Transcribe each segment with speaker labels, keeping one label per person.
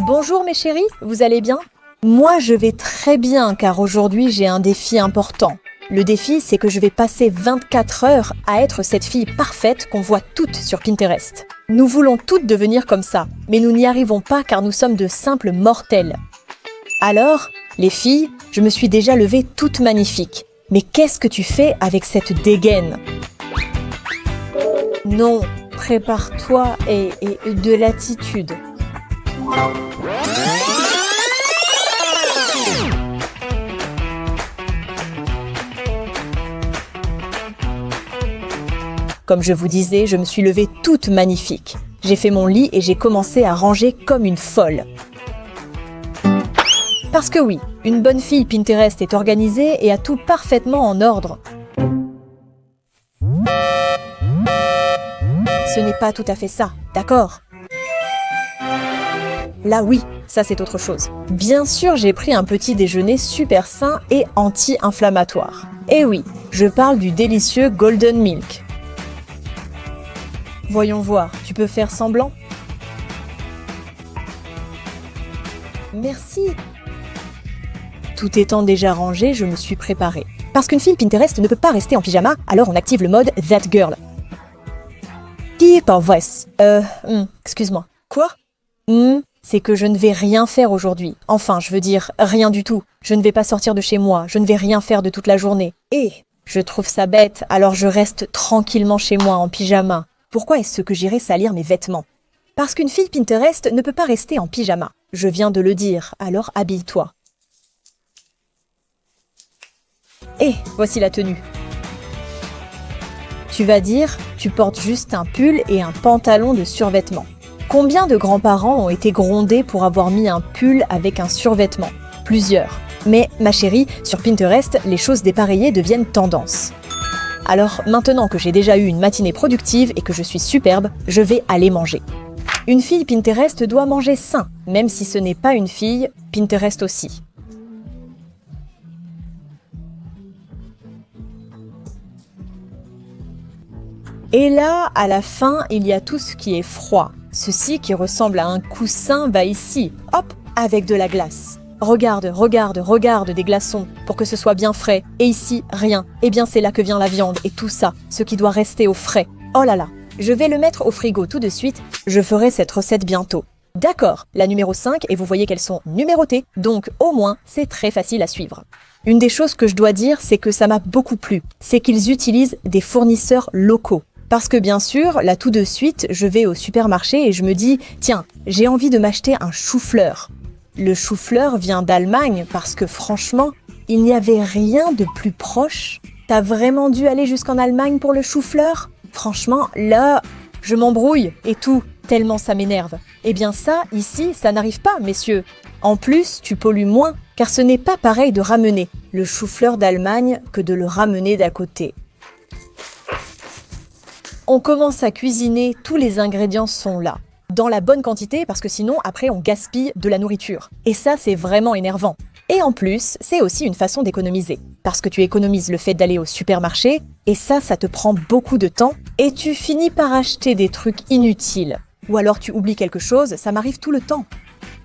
Speaker 1: Bonjour mes chéris, vous allez bien? Moi je vais très bien car aujourd'hui j'ai un défi important. Le défi c'est que je vais passer 24 heures à être cette fille parfaite qu'on voit toutes sur Pinterest. Nous voulons toutes devenir comme ça, mais nous n'y arrivons pas car nous sommes de simples mortels. Alors, les filles, je me suis déjà levée toute magnifique. Mais qu'est-ce que tu fais avec cette dégaine? Non, prépare-toi et de l'attitude. Comme je vous disais, je me suis levée toute magnifique. J'ai fait mon lit et j'ai commencé à ranger comme une folle. Parce que oui, une bonne fille Pinterest est organisée et a tout parfaitement en ordre. Ce n'est pas tout à fait ça, d'accord? Là oui, ça c'est autre chose. Bien sûr, j'ai pris un petit déjeuner super sain et anti-inflammatoire. Et oui, je parle du délicieux Golden Milk. Voyons voir, tu peux faire semblant? Merci. Tout étant déjà rangé, je me suis préparée. Parce qu'une fille Pinterest ne peut pas rester en pyjama, alors on active le mode That Girl. Qui est en voice? Excuse-moi. Quoi? C'est que je ne vais rien faire aujourd'hui. Enfin, je veux dire, rien du tout. Je ne vais pas sortir de chez moi, je ne vais rien faire de toute la journée. Et je trouve ça bête, alors je reste tranquillement chez moi en pyjama. Pourquoi est-ce que j'irais salir mes vêtements? Parce qu'une fille Pinterest ne peut pas rester en pyjama. Je viens de le dire, alors habille-toi. Et voici la tenue. Tu vas dire, tu portes juste un pull et un pantalon de survêtement. Combien de grands-parents ont été grondés pour avoir mis un pull avec un survêtement? Plusieurs. Mais, ma chérie, sur Pinterest, les choses dépareillées deviennent tendance. Alors, maintenant que j'ai déjà eu une matinée productive et que je suis superbe, je vais aller manger. Une fille Pinterest doit manger sain, même si ce n'est pas une fille, Pinterest aussi. Et là, à la fin, il y a tout ce qui est froid. Ceci qui ressemble à un coussin va ici, hop, avec de la glace. Regarde, regarde, regarde des glaçons pour que ce soit bien frais. Et ici, rien. Eh bien, c'est là que vient la viande et tout ça, ce qui doit rester au frais. Oh là là, je vais le mettre au frigo tout de suite. Je ferai cette recette bientôt. D'accord, la numéro 5, et vous voyez qu'elles sont numérotées, donc au moins, c'est très facile à suivre. Une des choses que je dois dire, c'est que ça m'a beaucoup plu. C'est qu'ils utilisent des fournisseurs locaux. Parce que bien sûr, là tout de suite, je vais au supermarché et je me dis « Tiens, j'ai envie de m'acheter un chou-fleur ». Le chou-fleur vient d'Allemagne parce que franchement, il n'y avait rien de plus proche. T'as vraiment dû aller jusqu'en Allemagne pour le chou-fleur? Franchement, là, je m'embrouille et tout, tellement ça m'énerve. Eh bien ça, ici, ça n'arrive pas, messieurs. En plus, tu pollues moins, car ce n'est pas pareil de ramener le chou-fleur d'Allemagne que de le ramener d'à côté. On commence à cuisiner, tous les ingrédients sont là. Dans la bonne quantité, parce que sinon, après, on gaspille de la nourriture. Et ça, c'est vraiment énervant. Et en plus, c'est aussi une façon d'économiser. Parce que tu économises le fait d'aller au supermarché, et ça te prend beaucoup de temps, et tu finis par acheter des trucs inutiles. Ou alors tu oublies quelque chose, ça m'arrive tout le temps.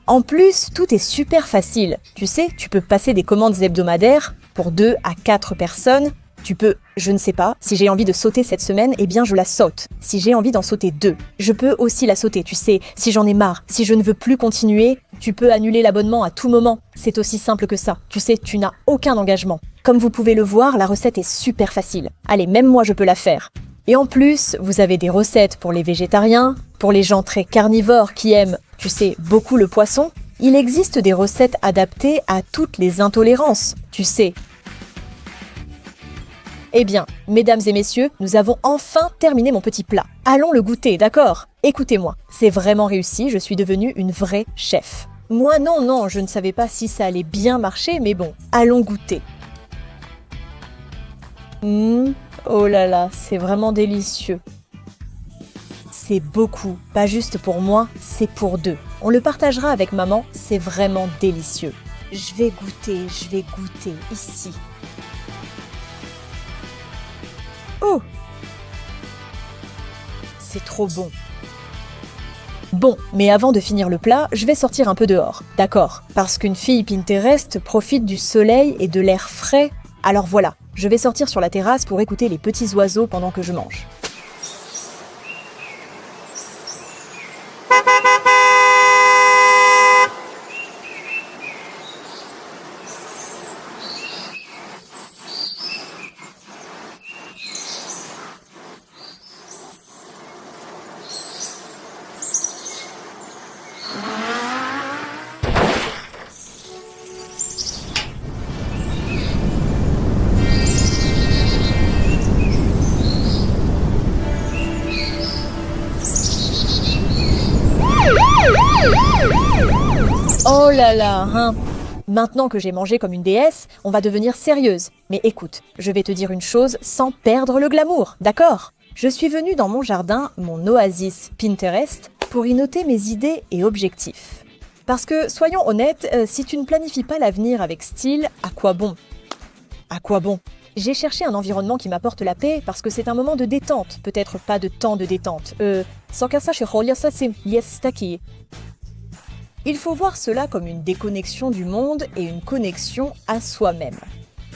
Speaker 1: En plus, tout est super facile. Tu sais, tu peux passer des commandes hebdomadaires pour 2 à 4 personnes. Tu peux, je ne sais pas, si j'ai envie de sauter cette semaine, eh bien je la saute. Si j'ai envie d'en sauter 2, je peux aussi la sauter, tu sais. Si j'en ai marre, si je ne veux plus continuer, tu peux annuler l'abonnement à tout moment. C'est aussi simple que ça. Tu sais, tu n'as aucun engagement. Comme vous pouvez le voir, la recette est super facile. Allez, même moi je peux la faire. Et en plus, vous avez des recettes pour les végétariens, pour les gens très carnivores qui aiment, tu sais, beaucoup le poisson. Il existe des recettes adaptées à toutes les intolérances, tu sais. Eh bien, mesdames et messieurs, nous avons enfin terminé mon petit plat. Allons le goûter, d'accord? Écoutez-moi, c'est vraiment réussi, je suis devenue une vraie chef. Moi, non, je ne savais pas si ça allait bien marcher, mais bon, allons goûter. Oh là là, c'est vraiment délicieux. C'est beaucoup, pas juste pour moi, c'est pour 2. On le partagera avec maman, c'est vraiment délicieux. Je vais goûter ici. Oh! C'est trop bon. Bon, mais avant de finir le plat, je vais sortir un peu dehors, d'accord? Parce qu'une fille Pinterest profite du soleil et de l'air frais. Alors voilà, je vais sortir sur la terrasse pour écouter les petits oiseaux pendant que je mange. Oh là là, hein. Maintenant que j'ai mangé comme une déesse, on va devenir sérieuse. Mais écoute, je vais te dire une chose sans perdre le glamour, d'accord? Je suis venue dans mon jardin, mon oasis Pinterest, pour y noter mes idées et objectifs. Parce que, soyons honnêtes, si tu ne planifies pas l'avenir avec style, à quoi bon? À quoi bon? J'ai cherché un environnement qui m'apporte la paix parce que c'est un moment de détente, peut-être pas de temps de détente. Il faut voir cela comme une déconnexion du monde et une connexion à soi-même.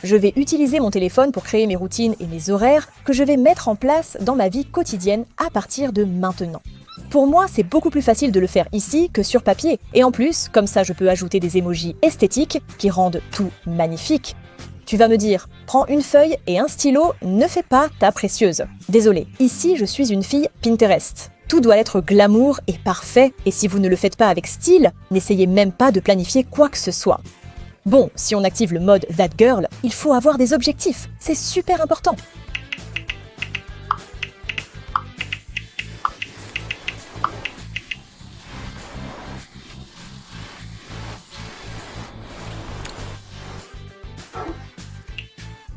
Speaker 1: Je vais utiliser mon téléphone pour créer mes routines et mes horaires que je vais mettre en place dans ma vie quotidienne à partir de maintenant. Pour moi, c'est beaucoup plus facile de le faire ici que sur papier. Et en plus, comme ça, je peux ajouter des émojis esthétiques qui rendent tout magnifique. Tu vas me dire, prends une feuille et un stylo, ne fais pas ta précieuse. Désolée, ici je suis une fille Pinterest. Tout doit être glamour et parfait, et si vous ne le faites pas avec style, n'essayez même pas de planifier quoi que ce soit. Bon, si on active le mode That Girl, il faut avoir des objectifs, c'est super important.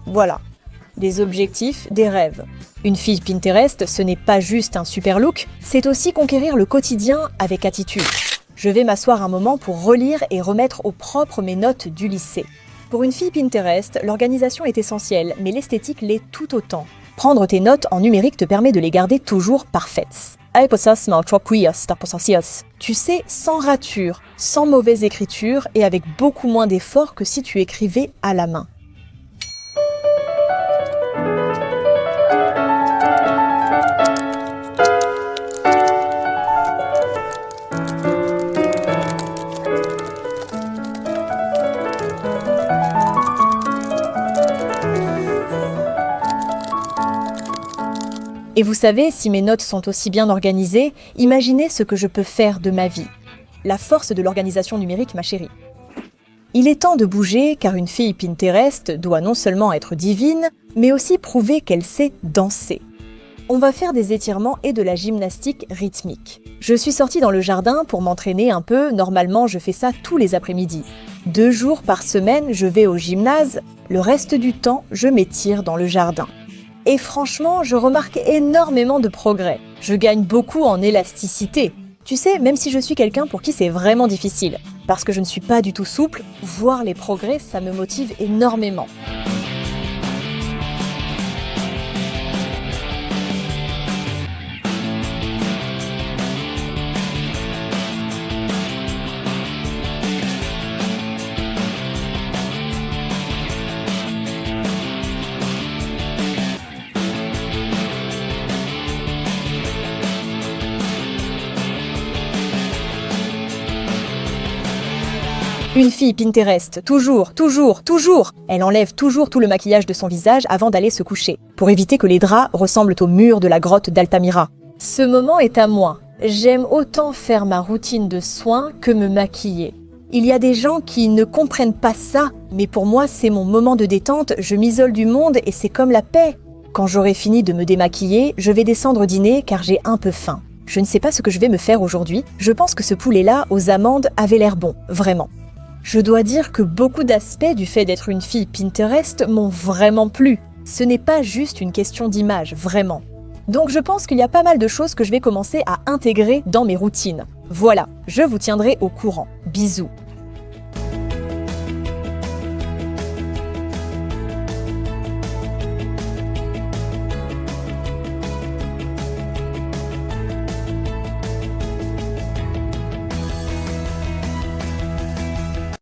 Speaker 1: Voilà, des objectifs, des rêves. Une fille Pinterest, ce n'est pas juste un super look, c'est aussi conquérir le quotidien avec attitude. Je vais m'asseoir un moment pour relire et remettre au propre mes notes du lycée. Pour une fille Pinterest, l'organisation est essentielle, mais l'esthétique l'est tout autant. Prendre tes notes en numérique te permet de les garder toujours parfaites. Tu sais, sans rature, sans mauvaise écriture et avec beaucoup moins d'efforts que si tu écrivais à la main. Et vous savez, si mes notes sont aussi bien organisées, imaginez ce que je peux faire de ma vie. La force de l'organisation numérique, ma chérie. Il est temps de bouger car une fille Pinterest doit non seulement être divine, mais aussi prouver qu'elle sait danser. On va faire des étirements et de la gymnastique rythmique. Je suis sortie dans le jardin pour m'entraîner un peu, normalement je fais ça tous les après-midi. 2 jours par semaine, je vais au gymnase, le reste du temps, je m'étire dans le jardin. Et franchement, je remarque énormément de progrès. Je gagne beaucoup en élasticité. Tu sais, même si je suis quelqu'un pour qui c'est vraiment difficile. Parce que je ne suis pas du tout souple, voir les progrès, ça me motive énormément. Une fille Pinterest, toujours. Elle enlève toujours tout le maquillage de son visage avant d'aller se coucher, pour éviter que les draps ressemblent aux murs de la grotte d'Altamira. Ce moment est à moi. J'aime autant faire ma routine de soins que me maquiller. Il y a des gens qui ne comprennent pas ça, mais pour moi c'est mon moment de détente, je m'isole du monde et c'est comme la paix. Quand j'aurai fini de me démaquiller, je vais descendre dîner car j'ai un peu faim. Je ne sais pas ce que je vais me faire aujourd'hui, je pense que ce poulet-là aux amandes avait l'air bon, vraiment. Je dois dire que beaucoup d'aspects du fait d'être une fille Pinterest m'ont vraiment plu. Ce n'est pas juste une question d'image, vraiment. Donc je pense qu'il y a pas mal de choses que je vais commencer à intégrer dans mes routines. Voilà, je vous tiendrai au courant. Bisous.